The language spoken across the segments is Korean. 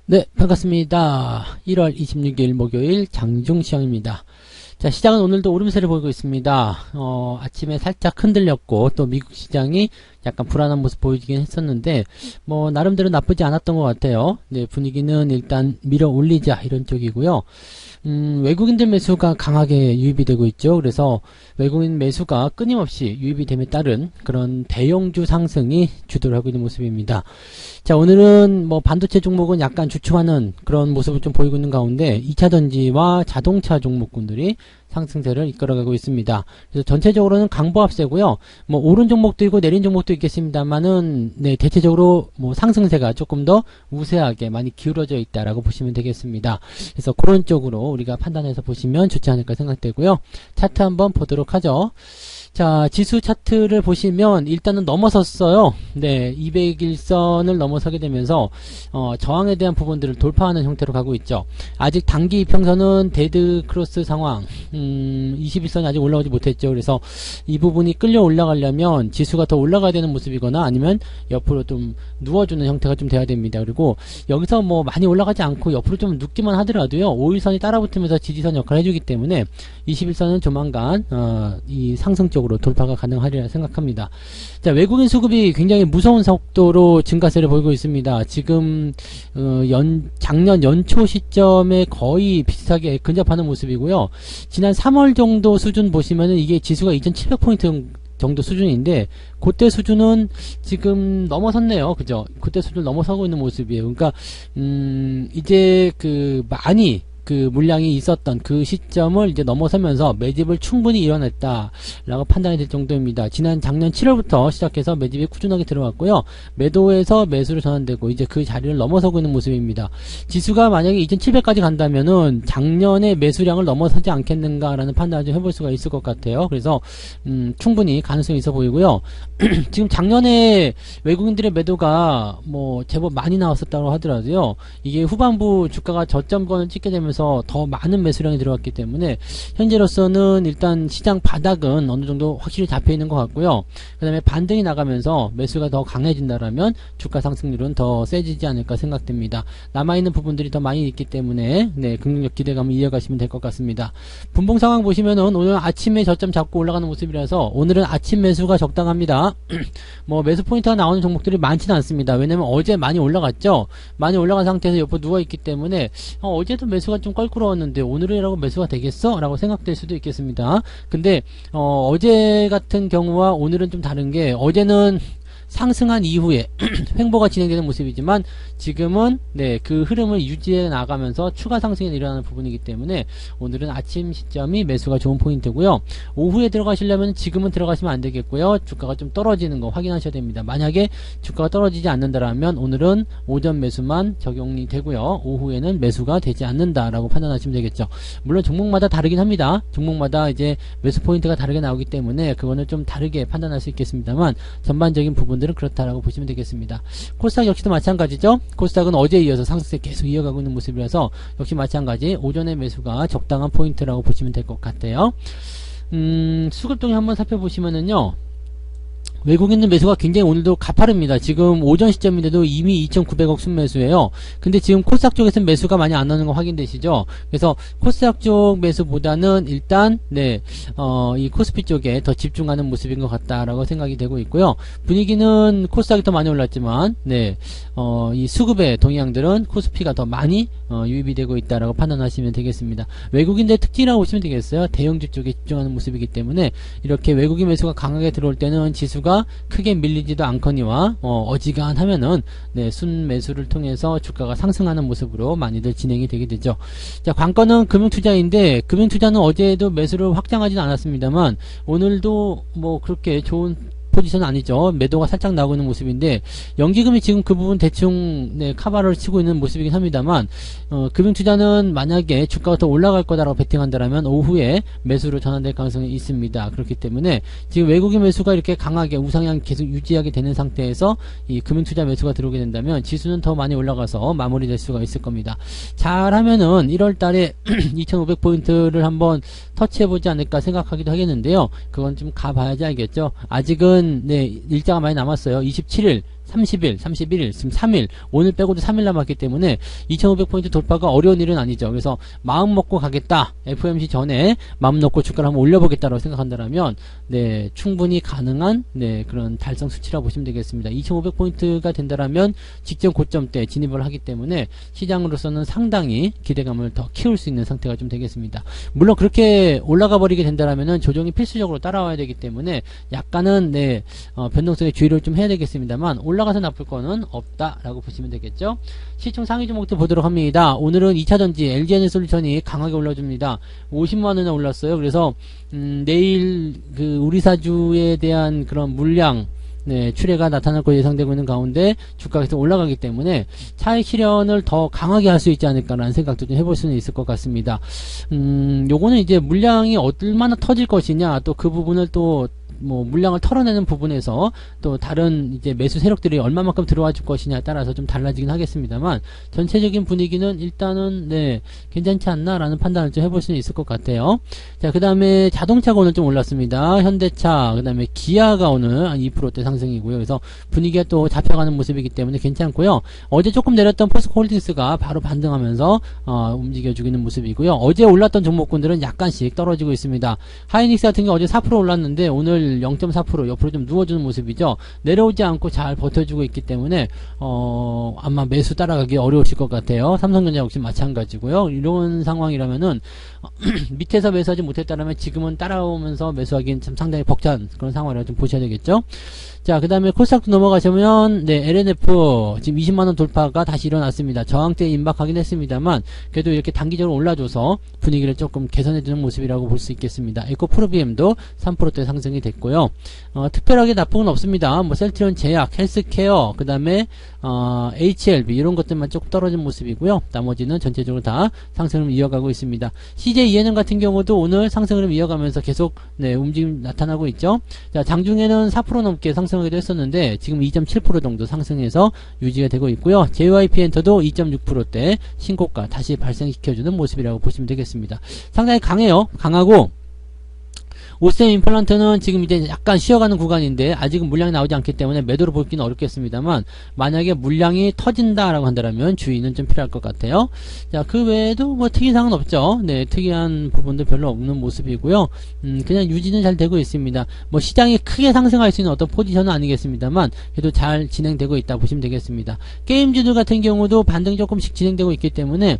네, 반갑습니다. 1월 26일 목요일 장중 시황입니다. 자, 시장은 오늘도 오름세를 보이고 있습니다. 아침에 살짝 흔들렸고, 또 미국 시장이 약간 불안한 모습 보이긴 했었는데, 나름대로 나쁘지 않았던 것 같아요. 네, 분위기는 일단 밀어 올리자, 이런 쪽이고요. 외국인들 매수가 강하게 유입이 되고 있죠. 그래서 외국인 매수가 끊임없이 유입이 됨에 따른 그런 대형주 상승이 주도를 하고 있는 모습입니다. 자, 오늘은 반도체 종목은 약간 주춤하는 그런 모습을 좀 보이고 있는 가운데 2차전지와 자동차 종목군들이 상승세를 이끌어가고 있습니다. 그래서 전체적으로는 강보합세고요. 오른 종목도 있고 내린 종목도 있겠습니다만은 네, 대체적으로 상승세가 조금 더 우세하게 많이 기울어져 있다라고 보시면 되겠습니다. 그래서 그런 쪽으로 우리가 판단해서 보시면 좋지 않을까 생각되고요. 차트 한번 보도록 하죠. 자, 지수 차트를 보시면 일단은 넘어섰어요. 네, 200일선을 넘어서게 되면서 저항에 대한 부분들을 돌파하는 형태로 가고 있죠. 아직 단기 이평선은 데드 크로스 상황, 21선이 아직 올라오지 못했죠. 그래서 이 부분이 끌려 올라가려면 지수가 더 올라가야 되는 모습이거나 아니면 옆으로 좀 누워주는 형태가 좀 돼야 됩니다. 그리고 여기서 많이 올라가지 않고 옆으로 좀 눕기만 하더라도요, 5일선이 따라붙으면서 지지선 역할을 해주기 때문에 21선은 조만간 이 상승 쪽으로 돌파가 가능하리라 생각합니다. 자, 외국인 수급이 굉장히 무서운 속도로 증가세를 보이고 있습니다. 지금 작년 연초 시점에 거의 비슷하게 근접하는 모습이고요. 지난 3월 정도 수준 보시면은 이게 지수가 2700포인트 정도 수준인데 그때 수준은 지금 넘어섰네요. 그죠? 그때 수준을 넘어서고 있는 모습이에요. 그러니까 이제 많이 물량이 있었던 그 시점을 이제 넘어서면서 매집을 충분히 이뤄냈다라고 판단이 될 정도입니다. 작년 7월부터 시작해서 매집이 꾸준하게 들어왔고요. 매도에서 매수로 전환되고 이제 그 자리를 넘어서고 있는 모습입니다. 지수가 만약에 2700까지 간다면은 작년의 매수량을 넘어서지 않겠는가라는 판단을 좀 해볼 수가 있을 것 같아요. 그래서 충분히 가능성이 있어 보이고요. 지금 작년에 외국인들의 매도가 제법 많이 나왔었다고 하더라도요. 이게 후반부 주가가 저점권을 찍게 되면서 더 많은 매수량이 들어왔기 때문에 현재로서는 일단 시장 바닥은 어느 정도 확실히 잡혀 있는 것 같고요. 그 다음에 반등이 나가면서 매수가 더 강해진다라면 주가 상승률은 더 세지지 않을까 생각됩니다. 남아있는 부분들이 더 많이 있기 때문에 네, 긍정적 기대감을 이어가시면 될 것 같습니다. 분봉 상황 보시면은 오늘 아침에 저점 잡고 올라가는 모습이라서 오늘은 아침 매수가 적당합니다. 매수 포인트가 나오는 종목들이 많지는 않습니다. 왜냐면 어제 많이 올라갔죠. 많이 올라간 상태에서 옆으로 누워있기 때문에 어제도 매수가 좀 껄끄러웠는데 오늘이라고 매수가 되겠어? 라고 생각될 수도 있겠습니다. 근데 어제 같은 경우와 오늘은 좀 다른 게 어제는 상승한 이후에 횡보가 진행되는 모습이지만 지금은 네, 그 흐름을 유지해 나가면서 추가 상승이 일어나는 부분이기 때문에 오늘은 아침 시점이 매수가 좋은 포인트고요. 오후에 들어가시려면 지금은 들어가시면 안 되겠고요. 주가가 좀 떨어지는 거 확인하셔야 됩니다. 만약에 주가가 떨어지지 않는다라면 오늘은 오전 매수만 적용이 되고요. 오후에는 매수가 되지 않는다라고 판단하시면 되겠죠. 물론 종목마다 다르긴 합니다. 종목마다 이제 매수 포인트가 다르게 나오기 때문에 그거는 좀 다르게 판단할 수 있겠습니다만 전반적인 부분들은 그렇다라고 보시면 되겠습니다. 코스닥 역시도 마찬가지죠. 코스닥은 어제에 이어서 상승세 계속 이어가고 있는 모습이라서 역시 마찬가지 오전의 매수가 적당한 포인트라고 보시면 될 것 같아요. 수급동이 한번 살펴보시면은요. 외국인들 매수가 굉장히 오늘도 가파릅니다. 지금 오전 시점인데도 이미 2,900억 순매수예요. 근데 지금 코스닥 쪽에서는 매수가 많이 안 나오는 거 확인되시죠? 그래서 코스닥 쪽 매수보다는 일단 이 코스피 쪽에 더 집중하는 모습인 것 같다라고 생각이 되고 있고요. 분위기는 코스닥이 더 많이 올랐지만 이 수급의 동향들은 코스피가 더 많이 유입이 되고 있다라고 판단하시면 되겠습니다. 외국인들 특징이라고 보시면 되겠어요. 대형주 쪽에 집중하는 모습이기 때문에 이렇게 외국인 매수가 강하게 들어올 때는 지수가 크게 밀리지도 않거니와 어지간하면은 네, 순매수를 통해서 주가가 상승하는 모습으로 많이들 진행이 되게 되죠. 자, 관건은 금융투자인데 금융투자는 어제도 매수를 확장하지는 않았습니다만 오늘도 그렇게 좋은 포지션은 아니죠. 매도가 살짝 나오고 있는 모습인데 연기금이 지금 그 부분 대충 네, 카바를 치고 있는 모습이긴 합니다만 금융투자는 만약에 주가가 더 올라갈 거다라고 베팅한다라면 오후에 매수로 전환될 가능성이 있습니다. 그렇기 때문에 지금 외국인 매수가 이렇게 강하게 우상향 계속 유지하게 되는 상태에서 이 금융투자 매수가 들어오게 된다면 지수는 더 많이 올라가서 마무리될 수가 있을 겁니다. 잘하면은 1월달에 2,500포인트를 한번 터치해보지 않을까 생각하기도 하겠는데요. 그건 좀 가봐야지 알겠죠. 아직은 네, 일자가 많이 남았어요. 27일 30일, 31일, 지금 3일, 오늘 빼고도 3일 남았기 때문에 2500포인트 돌파가 어려운 일은 아니죠. 그래서 마음 먹고 가겠다. FOMC 전에 마음 놓고 주가를 한번 올려보겠다라고 생각한다면, 네, 충분히 가능한, 네, 그런 달성 수치라고 보시면 되겠습니다. 2500포인트가 된다라면 직전 고점 때 진입을 하기 때문에 시장으로서는 상당히 기대감을 더 키울 수 있는 상태가 좀 되겠습니다. 물론 그렇게 올라가 버리게 된다라면은 조정이 필수적으로 따라와야 되기 때문에 약간은, 네, 변동성에 주의를 좀 해야 되겠습니다만, 올라가서 나쁠 거는 없다라고 보시면 되겠죠. 시총 상위 종목도 보도록 합니다. 오늘은 2차전지 LG에너솔루션이 강하게 올라줍니다. 50만원이나 올랐어요. 그래서 내일 그 우리사주에 대한 그런 물량, 네, 출회가 나타날 것으로 예상되고 있는 가운데 주가가 계속 올라가기 때문에 차익 실현을 더 강하게 할 수 있지 않을까라는 생각도 좀 해볼 수는 있을 것 같습니다. 요거는 이제 물량이 얼마나 터질 것이냐, 또 그 부분을 또 뭐 물량을 털어내는 부분에서 또 다른 이제 매수 세력들이 얼마만큼 들어와 줄 것이냐에 따라서 좀 달라지긴 하겠습니다만, 전체적인 분위기는 일단은, 네, 괜찮지 않나라는 판단을 좀 해볼 수는 있을 것 같아요. 자, 그 다음에 자동차가 오늘 좀 올랐습니다. 현대차, 그 다음에 기아가 오늘 한 2%대 상승이고요. 그래서 분위기가 또 잡혀가는 모습이기 때문에 괜찮고요. 어제 조금 내렸던 포스코홀딩스가 바로 반등하면서 움직여주고 있는 모습이고요. 어제 올랐던 종목군들은 약간씩 떨어지고 있습니다. 하이닉스 같은 경우 어제 4% 올랐는데 오늘 0.4% 옆으로 좀 누워주는 모습이죠. 내려오지 않고 잘 버텨주고 있기 때문에 아마 매수 따라가기 어려우실 것 같아요. 삼성전자 역시 마찬가지고요. 이런 상황이라면은 밑에서 매수하지 못했다면 지금은 따라오면서 매수하기엔 참 상당히 벅찬 그런 상황이라고 좀 보셔야 되겠죠. 자, 그 다음에 코스닥도 넘어가시면, 네, LNF 지금 20만원 돌파가 다시 일어났습니다. 저항대에 임박하긴 했습니다만 그래도 이렇게 단기적으로 올라줘서 분위기를 조금 개선해주는 모습이라고 볼 수 있겠습니다. 에코프로비엠도 3%대 상승이 됐고요. 특별하게 나쁜 건 없습니다. 뭐 셀트리온 제약, 헬스케어, 그 다음에 HLB 이런 것들만 조금 떨어진 모습이고요. 나머지는 전체적으로 다 상승을 이어가고 있습니다. CJENM 같은 경우도 오늘 상승을 이어가면서 계속, 네, 움직임 나타나고 있죠. 자, 장중에는 4% 넘게 상승하기도 했었는데 지금 2.7% 정도 상승해서 유지가 되고 있고요. JYP엔터도 2.6%대 신고가 다시 발생시켜주는 모습이라고 보시면 되겠습니다. 상당히 강해요. 강하고 오셈 임플란트는 지금 이제 약간 쉬어가는 구간인데 아직은 물량이 나오지 않기 때문에 매도로 보기는 어렵겠습니다만, 만약에 물량이 터진다라고 한다면 주의는 좀 필요할 것 같아요. 자, 그 외에도 뭐 특이사항은 없죠. 네, 특이한 부분도 별로 없는 모습이고요. 그냥 유지는 잘 되고 있습니다. 뭐 시장이 크게 상승할 수 있는 어떤 포지션은 아니겠습니다만 그래도 잘 진행되고 있다 보시면 되겠습니다. 게임주들 같은 경우도 반등이 조금씩 진행되고 있기 때문에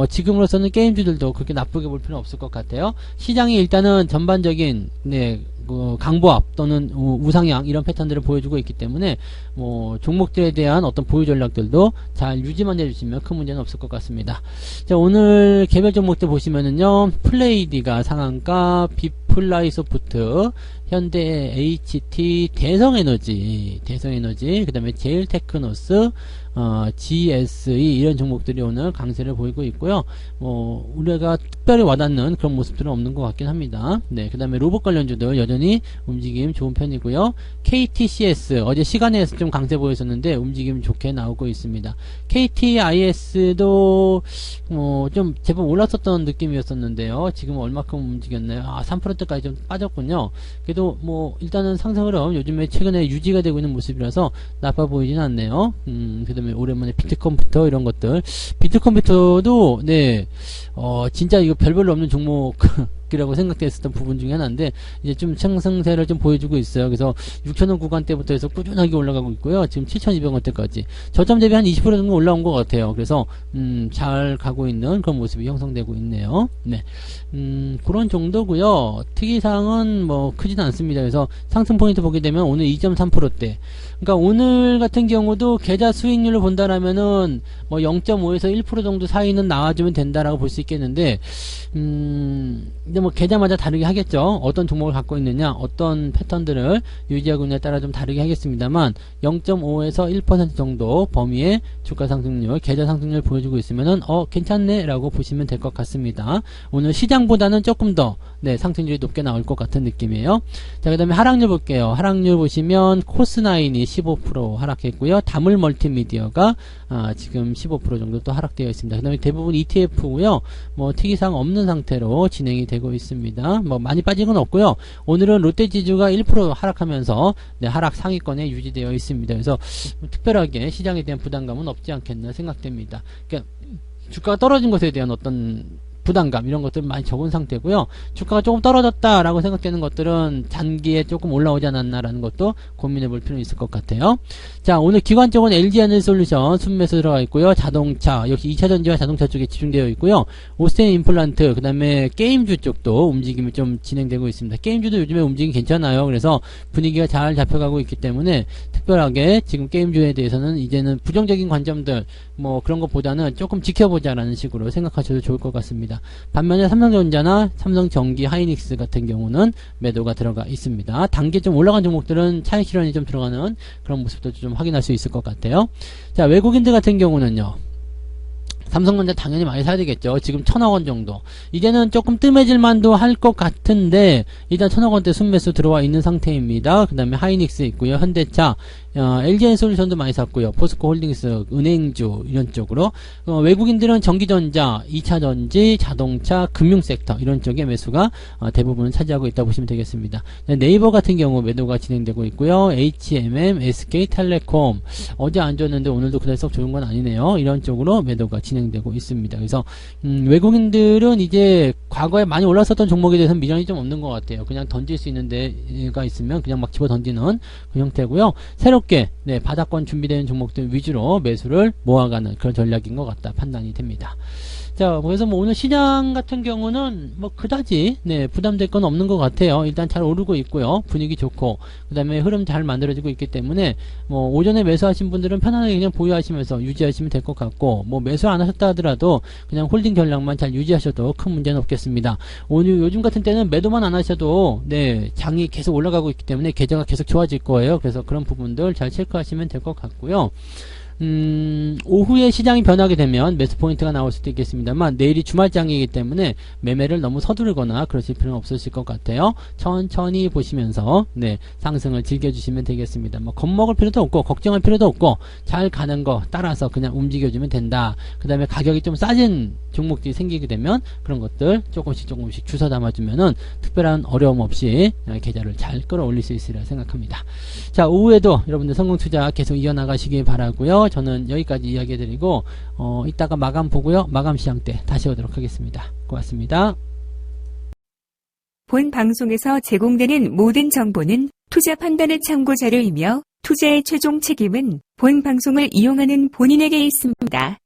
지금으로서는 게임주들도 그렇게 나쁘게 볼 필요는 없을 것 같아요. 시장이 일단은 전반적인, 네, 강보합 또는 우상향 이런 패턴들을 보여주고 있기 때문에 뭐 종목들에 대한 어떤 보유 전략들도 잘 유지만 해주시면 큰 문제는 없을 것 같습니다. 자, 오늘 개별 종목들 보시면은요, 플레이디가 상한가, 비플라이소프트, 현대 HT, 대성에너지, 그 다음에 제일테크노스, GSE 이런 종목들이 오늘 강세를 보이고 있고요. 우리가 특별히 와닿는 그런 모습들은 없는 것 같긴 합니다. 네, 그 다음에 로봇 관련주들 여전히 움직임 좋은 편이고요. KTCS 어제 시간에서 좀 강세 보였었는데 움직임 좋게 나오고 있습니다. KTIS도 좀 제법 올랐었던 느낌이었었는데요. 지금 얼마큼 움직였나요? 3%대까지 좀 빠졌군요. 그래도 뭐 일단은 상승 흐름 요즘에 최근에 유지가 되고 있는 모습이라서 나빠 보이진 않네요. 그 다음에 오랜만에 비트컴퓨터 이런 것들, 비트컴퓨터도, 네, 진짜 이거 별별로 없는 종목이라고 생각됐었던 부분 중에 하나인데 이제 좀 상승세를 좀 보여주고 있어요. 그래서 6,000원 구간대부터 해서 꾸준하게 올라가고 있고요. 지금 7,200원대까지 저점 대비 한 20% 정도 올라온 것 같아요. 그래서 잘 가고 있는 그런 모습이 형성되고 있네요. 네, 그런 정도고요. 특이사항은 뭐 크진 않습니다. 그래서 상승 포인트 보게 되면 오늘 2.3%대, 그러니까 오늘 같은 경우도 계좌 수익률을 본다라면은 뭐 0.5에서 1% 정도 사이는 나와주면 된다라고 볼 수 있겠는데, 근데 뭐 계좌마다 다르게 하겠죠. 어떤 종목을 갖고 있느냐, 어떤 패턴들을 유지하고 있느냐에 따라 좀 다르게 하겠습니다만 0.5에서 1% 정도 범위의 주가 상승률, 계좌 상승률 보여주고 있으면은 괜찮네 라고 보시면 될 것 같습니다. 오늘 시장보다는 조금 더, 네, 상승률이 높게 나올 것 같은 느낌이에요. 자, 그 다음에 하락률 볼게요. 하락률 보시면 코스나인이 15% 하락했고요. 다물 멀티미디어가 지금 15% 정도 또 하락되어 있습니다. 그 다음에 대부분 ETF고요. 뭐 특이사항 없는 상태로 진행이 되고 되고 있습니다. 뭐 많이 빠진 건 없고요. 오늘은 롯데지주가 1% 하락하면서 네, 하락 상위권에 유지되어 있습니다. 그래서 특별하게 시장에 대한 부담감은 없지 않겠나 생각됩니다. 그러니까 주가가 떨어진 것에 대한 어떤 부담감 이런 것들 많이 적은 상태고요. 주가가 조금 떨어졌다라고 생각되는 것들은 단기에 조금 올라오지 않았나라는 것도 고민해 볼 필요는 있을 것 같아요. 자, 오늘 기관 쪽은 LG에너지솔루션 순매수 들어가 있고요. 자동차 역시 2차전지와 자동차 쪽에 집중되어 있고요. 오스텐 임플란트 그다음에 게임주 쪽도 움직임이 좀 진행되고 있습니다. 게임주도 요즘에 움직임이 괜찮아요. 그래서 분위기가 잘 잡혀가고 있기 때문에 특별하게 지금 게임주에 대해서는 이제는 부정적인 관점들 뭐 그런 것보다는 조금 지켜보자라는 식으로 생각하셔도 좋을 것 같습니다. 반면에 삼성전자나 삼성전기, 하이닉스 같은 경우는 매도가 들어가 있습니다. 단계 좀 올라간 종목들은 차익 실현이 좀 들어가는 그런 모습도 좀 확인할 수 있을 것 같아요. 자, 외국인들 같은 경우는요. 삼성전자 당연히 많이 사야 되겠죠. 지금 1000억원 정도. 이제는 조금 뜸해질 만도 할 것 같은데 일단 1000억원대 순매수 들어와 있는 상태입니다. 그 다음에 하이닉스 있고요. 현대차, LG에너지솔루션도 많이 샀고요. 포스코홀딩스, 은행주 이런 쪽으로 외국인들은 전기전자, 2차전지, 자동차, 금융섹터 이런 쪽에 매수가 대부분 차지하고 있다고 보시면 되겠습니다. 네이버 같은 경우 매도가 진행되고 있고요. HMM, SK텔레콤 어제 안 좋았는데 오늘도 그다지 썩 좋은 건 아니네요. 이런 쪽으로 매도가 진행되고 있습니다. 그래서 외국인들은 이제 과거에 많이 올랐었던 종목에 대해서는 미련이 좀 없는 것 같아요. 그냥 던질 수 있는 데가 있으면 그냥 막 집어 던지는 그 형태고요. 새롭게 네, 바닥권 준비되는 종목들 위주로 매수를 모아가는 그런 전략인 것 같다 판단이 됩니다. 자, 그래서 뭐 오늘 시장 같은 경우는 뭐 그다지 네, 부담될 건 없는 것 같아요. 일단 잘 오르고 있고요. 분위기 좋고 그 다음에 흐름 잘 만들어지고 있기 때문에 뭐 오전에 매수하신 분들은 편안하게 그냥 보유하시면서 유지하시면 될 것 같고 뭐 매수 안 하셨다 하더라도 그냥 홀딩 전략만 잘 유지하셔도 큰 문제는 없겠습니다. 오늘 요즘 같은 때는 매도만 안 하셔도 네, 장이 계속 올라가고 있기 때문에 계좌가 계속 좋아질 거예요. 그래서 그런 부분들 잘 체크하시면 될 것 같고요. 오후에 시장이 변하게 되면 매수 포인트가 나올 수도 있겠습니다만 내일이 주말장이기 때문에 매매를 너무 서두르거나 그러실 필요는 없으실 것 같아요. 천천히 보시면서 네, 상승을 즐겨주시면 되겠습니다. 뭐 겁먹을 필요도 없고 걱정할 필요도 없고 잘 가는 거 따라서 그냥 움직여주면 된다. 그 다음에 가격이 좀 싸진 종목들이 생기게 되면 그런 것들 조금씩 주워 담아주면은 특별한 어려움 없이 계좌를 잘 끌어올릴 수 있으리라 생각합니다. 자, 오후에도 여러분들 성공 투자 계속 이어나가시기 바라고요. 저는 여기까지 이야기해드리고 이따가 마감 보고요. 마감 시장 때 다시 오도록 하겠습니다. 고맙습니다. 본 방송에서 제공되는 모든 정보는 투자 판단의 참고 자료이며 투자의 최종 책임은 본 방송을 이용하는 본인에게 있습니다.